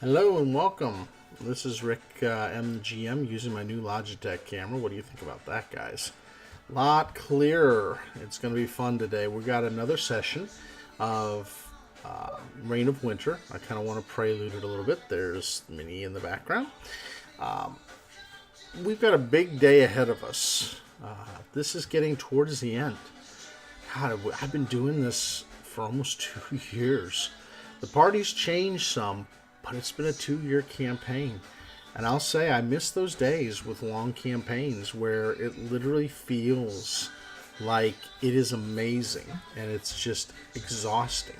Hello and welcome. This is RicMTheGM using my new Logitech camera. What do you think about that, guys? Lot clearer. It's going to be fun today. We got another session of Reign of Winter. I kind of want to prelude it a little bit. There's Minnie in the background. We've got a big day ahead of us. This is getting towards the end. God, I've been doing this for almost 2 years. The party's changed some, but it's been a 2-year campaign. And I'll say I miss those days with long campaigns where it literally feels like it is amazing and it's just exhausting.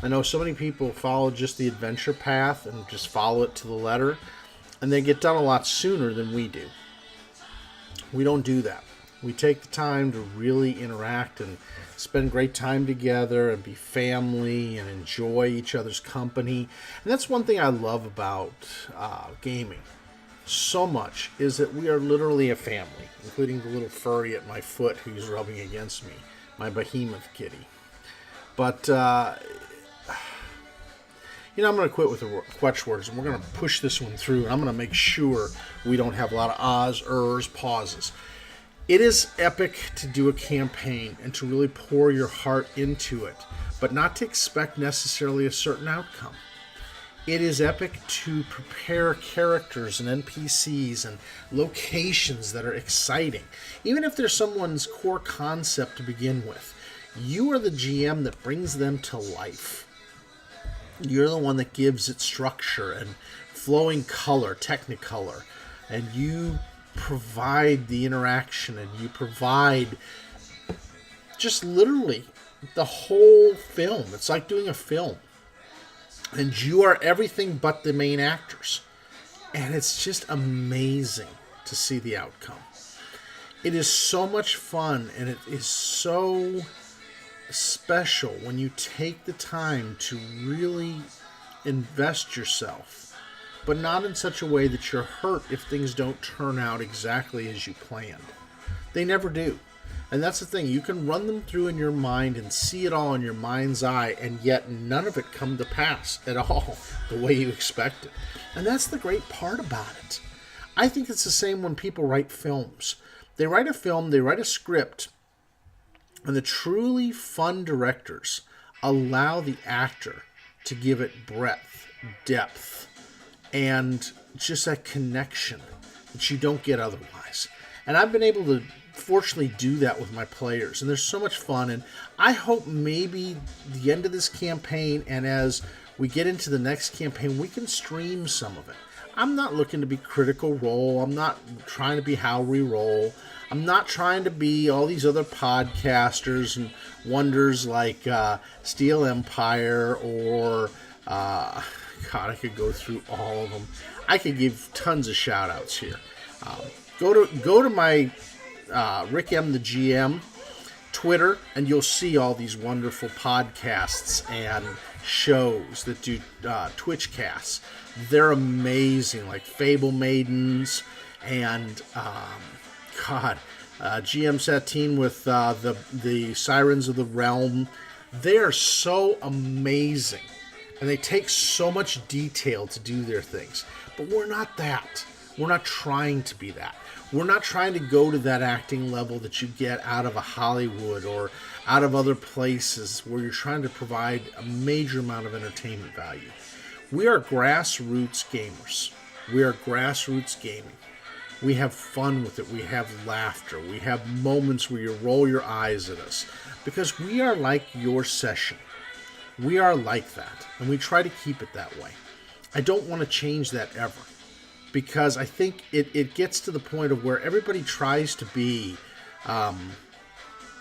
I know so many people follow just the adventure path and just follow it to the letter, and they get done a lot sooner than we do. We don't do that. We take the time to really interact and spend great time together and be family and enjoy each other's company. And that's one thing I love about gaming so much, is that we are literally a family, including the little furry at my foot who's rubbing against me, my behemoth kitty. But, I'm going to quit with the quetch words, and we're going to push this one through, and I'm going to make sure we don't have a lot of ahs, ers, pauses. It is epic to do a campaign and to really pour your heart into it, but not to expect necessarily a certain outcome. It is epic to prepare characters and NPCs and locations that are exciting, even if there's someone's core concept to begin with. You are the GM that brings them to life. You're the one that gives it structure and flowing color, technicolor, and you provide the interaction, and you provide just literally the whole film. It's like doing a film, and you are everything but the main actors, and it's just amazing to see the outcome. It is so much fun, and it is so special when you take the time to really invest yourself, but not in such a way that you're hurt if things don't turn out exactly as you planned. They never do. And that's the thing. You can run them through in your mind and see it all in your mind's eye, and yet none of it come to pass at all the way you expected. And that's the great part about it. I think it's the same when people write films. They write a film, they write a script, and the truly fun directors allow the actor to give it breadth, depth, and just that connection that you don't get otherwise. And I've been able to fortunately do that with my players, and there's so much fun. And I hope maybe the end of this campaign, and as we get into the next campaign, we can stream some of it. I'm not looking to be Critical Role. I'm not trying to be How We Roll. I'm not trying to be all these other podcasters and wonders like Steel Empire or God, I could go through all of them. I could give tons of shout outs here. Go to my RicMTheGM Twitter, and you'll see all these wonderful podcasts and shows that do Twitch casts. They're amazing, like Fable Maidens and GM Satine with the Sirens of the Realm. They are so amazing. And they take so much detail to do their things. But we're not that. We're not trying to be that. We're not trying to go to that acting level that you get out of a Hollywood or out of other places where you're trying to provide a major amount of entertainment value. We are grassroots gamers. We are grassroots gaming. We have fun with it. We have laughter. We have moments where you roll your eyes at us. Because we are like your session. We are like that, and we try to keep it that way. I don't want to change that ever, because I think it gets to the point of where everybody tries to be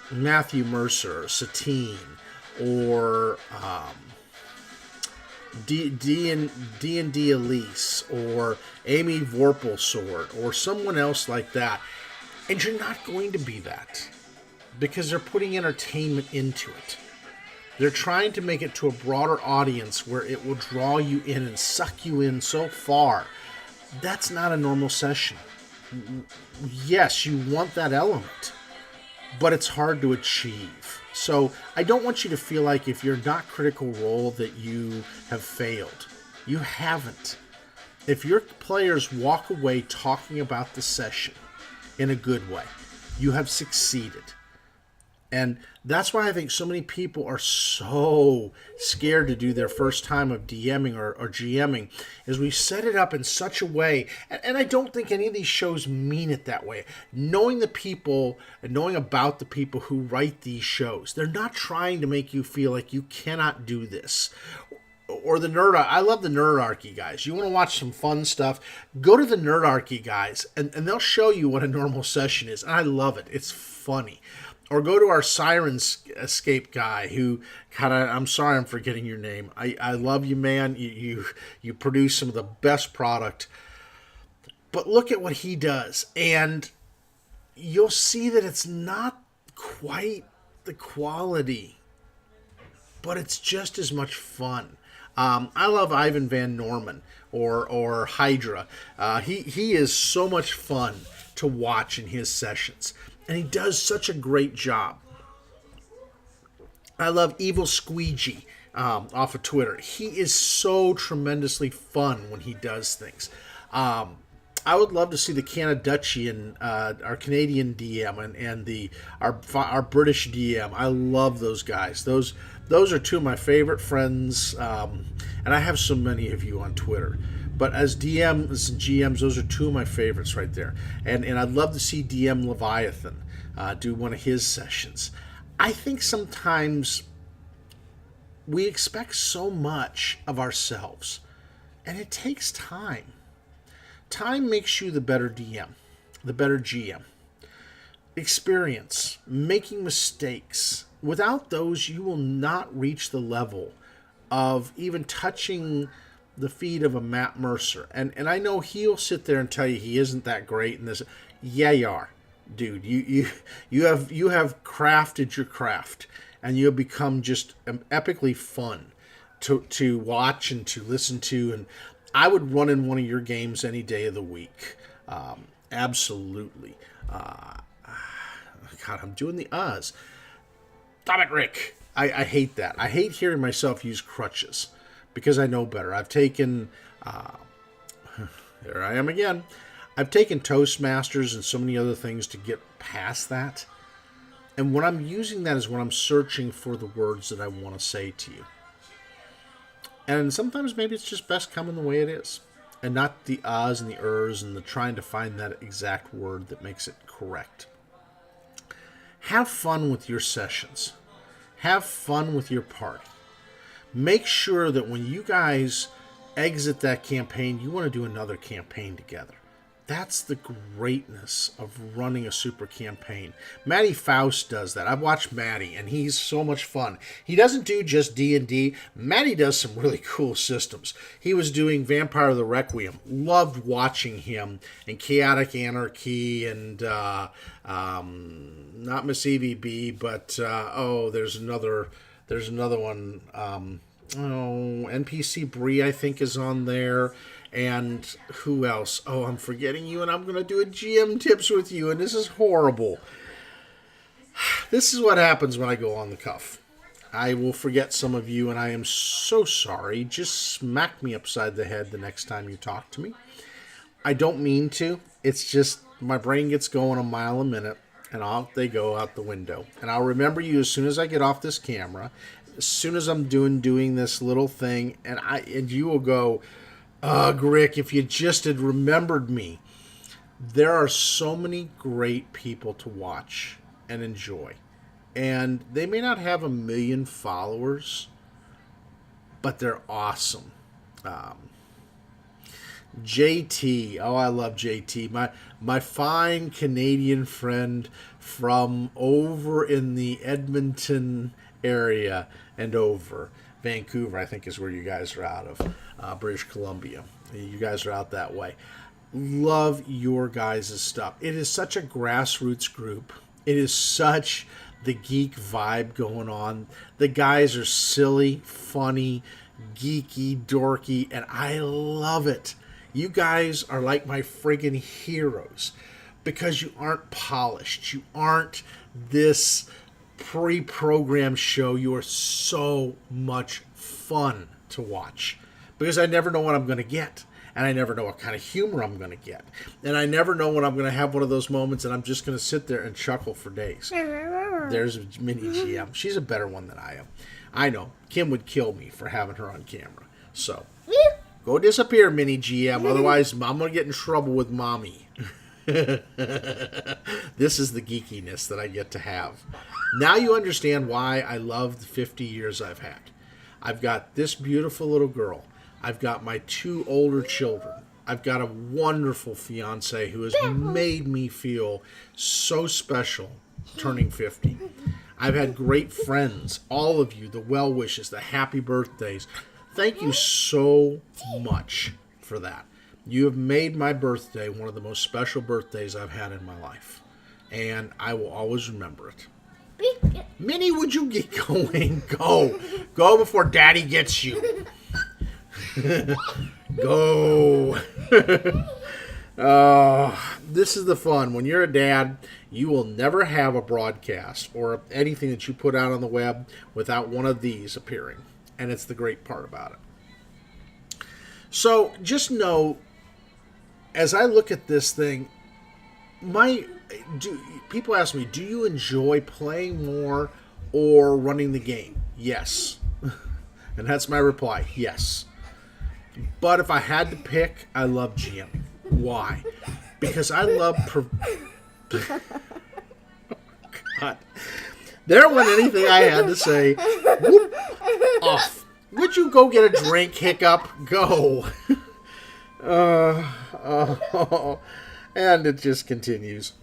Matthew Mercer, or Satine, or D&D Elise, or Amy Vorpalsword, or someone else like that. And you're not going to be that, because they're putting entertainment into it. They're trying to make it to a broader audience where it will draw you in and suck you in so far. That's not a normal session. Yes, you want that element, but it's hard to achieve. So I don't want you to feel like if you're not Critical Role that you have failed. You haven't. If your players walk away talking about the session in a good way, you have succeeded. And that's why I think so many people are so scared to do their first time of DMing or GMing, is we set it up in such a way, and I don't think any of these shows mean it that way. Knowing the people and knowing about the people who write these shows, they're not trying to make you feel like you cannot do this. Or the I love the Nerdarchy guys. You want to watch some fun stuff, go to the Nerdarchy guys, and they'll show you what a normal session is. And I love it. It's funny. Or go to our Siren Escape guy who I'm sorry I'm forgetting your name. I love you, man. You produce some of the best product. But look at what he does. And you'll see that it's not quite the quality, but it's just as much fun. I love Ivan Van Norman or Hydra. He is so much fun to watch in his sessions. And he does such a great job. I love Evil Squeegee off of Twitter. He is so tremendously fun when he does things. I would love to see the Canadian, our Canadian DM and our British DM. I love those guys. Those are two of my favorite friends, and I have so many of you on Twitter. But as DMs and GMs, those are two of my favorites right there. And I'd love to see DM Leviathan do one of his sessions. I think sometimes we expect so much of ourselves, and it takes time. Time makes you the better DM, the better GM. Experience, making mistakes. Without those, you will not reach the level of even touching the feet of a Matt Mercer. And I know he'll sit there and tell you he isn't that great in this. Yeah, you are. Dude, you have crafted your craft, and you have become just epically fun to watch and to listen to. And I would run in one of your games any day of the week. Absolutely. God, I'm doing the uhs. Stop it, Rick. I hate that. I hate hearing myself use crutches because I know better. I've taken... there I am again. I've taken Toastmasters and so many other things to get past that. And when I'm using that is when I'm searching for the words that I want to say to you. And sometimes maybe it's just best coming the way it is. And not the ahs and the ers and the trying to find that exact word that makes it correct. Have fun with your sessions. Have fun with your party. Make sure that when you guys exit that campaign, you want to do another campaign together. That's the greatness of running a super campaign. Matty Faust does that. I've watched Matty, and he's so much fun. He doesn't do just D&D. Matty does some really cool systems. He was doing Vampire the Requiem. Loved watching him in Chaotic Anarchy and not Miss EVB, but there's another one. NPC Bree, I think, is on there. And who else? Oh, I'm forgetting you, and I'm going to do a GM tips with you, and this is horrible. This is what happens when I go on the cuff. I will forget some of you, and I am so sorry. Just smack me upside the head the next time you talk to me. I don't mean to. It's just my brain gets going a mile a minute, and off they go out the window. And I'll remember you as soon as I get off this camera, as soon as I'm doing this little thing, and you will go... Rick, if you just had remembered me. There are so many great people to watch and enjoy. And they may not have 1 million followers, but they're awesome. JT, I love JT. My fine Canadian friend from over in the Edmonton area and over. Vancouver, I think, is where you guys are out of. British Columbia. You guys are out that way. Love your guys' stuff. It is such a grassroots group. It is such the geek vibe going on. The guys are silly, funny, geeky, dorky, and I love it. You guys are like my friggin' heroes because you aren't polished. You aren't this pre-programmed show. You are so much fun to watch because I never know what I'm going to get. And I never know what kind of humor I'm going to get. And I never know when I'm going to have one of those moments and I'm just going to sit there and chuckle for days. There's Mini GM. She's a better one than I am. I know. Kim would kill me for having her on camera. So, go disappear, Mini GM. Otherwise, I'm going to get in trouble with Mommy. This is the geekiness that I get to have. Now you understand why I love the 50 years I've had. I've got this beautiful little girl. I've got my 2 older children. I've got a wonderful fiance who has made me feel so special turning 50. I've had great friends, all of you, the well wishes, the happy birthdays. Thank you so much for that. You have made my birthday one of the most special birthdays I've had in my life. And I will always remember it. Minnie, would you get going? Go. Go before Daddy gets you. Go. This is the fun. When you're a dad, you will never have a broadcast or anything that you put out on the web without one of these appearing. And it's the great part about it. So just know, as I look at this thing, people ask me, do you enjoy playing more or running the game? Yes. And that's my reply, yes. But if I had to pick, I love GMing. Why? Because I love... Oh, God. There wasn't anything I had to say. Whoop, off. Would you go get a drink, Hiccup? Go. And it just continues.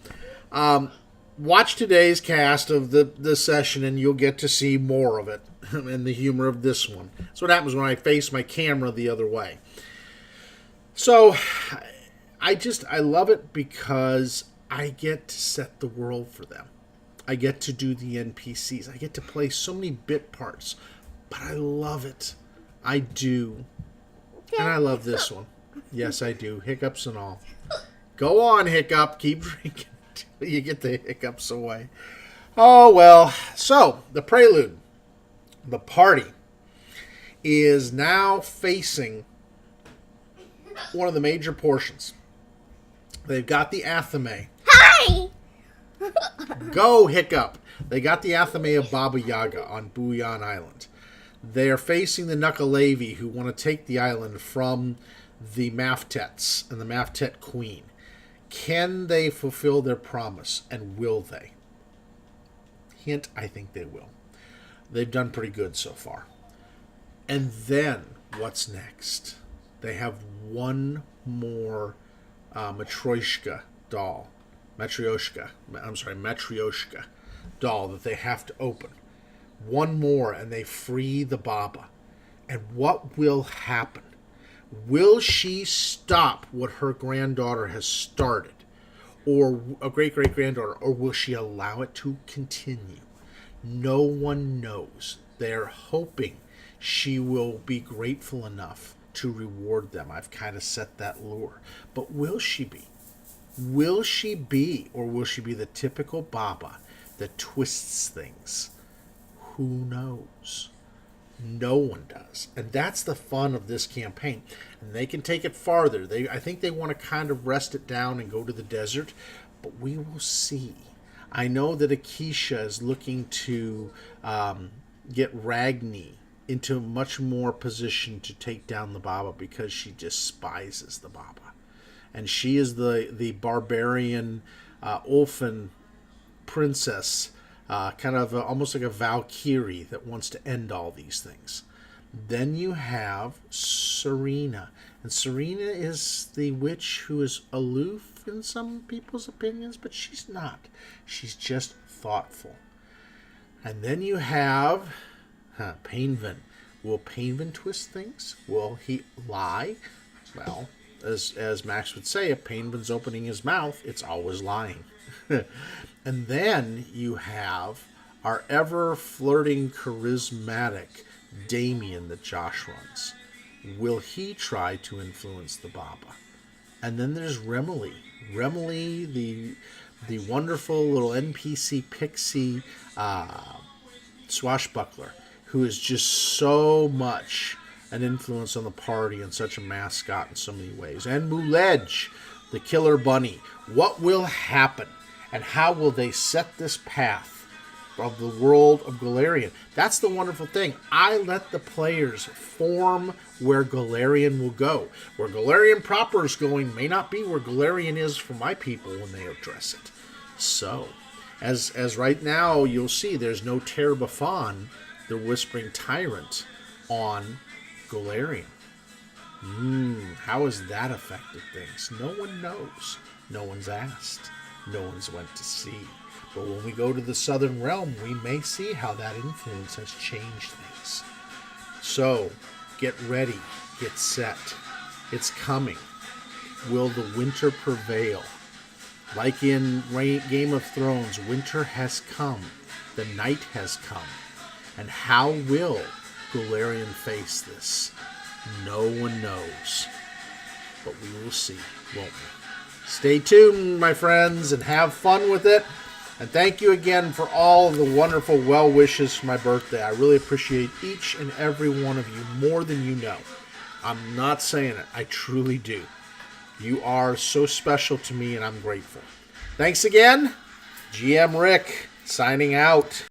Watch today's cast of the session and you'll get to see more of it and the humor of this one. That's what happens when I face my camera the other way. So I love it because I get to set the world for them. I get to do the NPCs. I get to play so many bit parts. But I love it. I do. And I love this one. Yes, I do. Hiccups and all. Go on, Hiccup. Keep drinking until you get the hiccups away. Oh, well. So, the Prelude, the party, is now facing one of the major portions. They've got the Athame. Hi! Go, Hiccup. They got the Athame of Baba Yaga on Bouillon Island. They are facing the Nukkalevi, who want to take the island from the Maftets and the Maftet Queen. Can they fulfill their promise, and will they? Hint, I think they will. They've done pretty good so far. And then, what's next? They have one more Matryoshka doll that they have to open. One more, and they free the Baba. And what will happen? Will she stop what her granddaughter has started? Or a great-great-granddaughter? Or will she allow it to continue? No one knows. They're hoping she will be grateful enough to reward them. I've kind of set that lure. But will she be? Will she be, or will she be the typical Baba that twists things? Who knows? No one does. And that's the fun of this campaign. And they can take it farther. I think they want to kind of rest it down and go to the desert. But we will see. I know that Akisha is looking to get Ragni into much more position to take down the Baba because she despises the Baba. And she is the barbarian Ulfin princess, kind of almost like a Valkyrie that wants to end all these things. Then you have Serena. And Serena is the witch who is aloof in some people's opinions, but she's not. She's just thoughtful. And then you have Painvin. Will Painvin twist things? Will he lie? Well, as Max would say, if Painvin's opening his mouth, it's always lying. And then you have our ever-flirting, charismatic Damien that Josh runs. Will he try to influence the Baba? And then there's Remily. Remily, the wonderful little NPC pixie swashbuckler, who is just so much an influence on the party and such a mascot in so many ways. And Muledge, the killer bunny. What will happen? And how will they set this path of the world of Golarion? That's the wonderful thing. I let the players form where Golarion will go. Where Golarion proper is going may not be where Golarion is for my people when they address it. So, as right now you'll see, there's no Terabafon, the Whispering Tyrant, on Golarion. How has that affected things? No one knows. No one's asked. No one's went to see. But when we go to the Southern Realm, we may see how that influence has changed things. So, get ready. Get set. It's coming. Will the winter prevail? Like in Game of Thrones, winter has come. The night has come. And how will Golarion face this? No one knows. But we will see, won't we? Stay tuned, my friends, and have fun with it. And thank you again for all of the wonderful well wishes for my birthday. I really appreciate each and every one of you more than you know. I'm not saying it. I truly do. You are so special to me, and I'm grateful. Thanks again. GM Rick, signing out.